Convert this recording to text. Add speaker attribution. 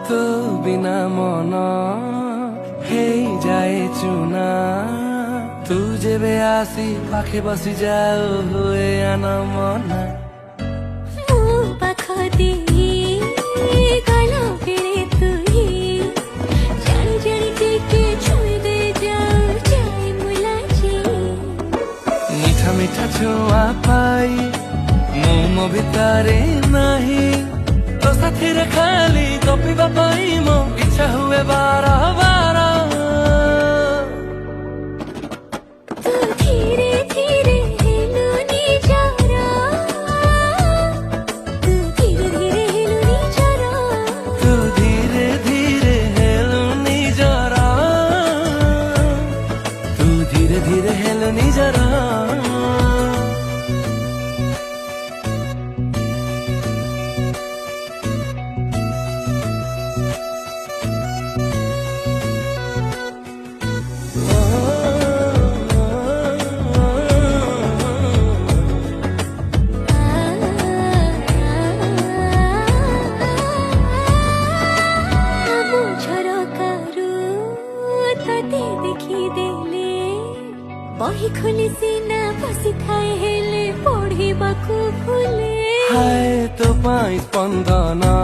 Speaker 1: तो बिना मन हेई जाए चुना तू जेबे आसी पाखे बसी जाओ हुए आना मना मीठा मीठा छुआ पाई मो भितारे नाही तो साथी रे खाली गपिबा पाई मो इच्छा हुए बारा बारा
Speaker 2: तू धीरे धीरे हेलुनी जरा तू धीरे धीरे हेलुनी जरा
Speaker 1: तू धीरे धीरे हेलुनी जरा तू धीरे धीरे हेलुनी जरा
Speaker 2: बही खोली सीना बसी थाए हेले पढ़ी बाकू भूले
Speaker 1: हाय तो पाई स्पंदना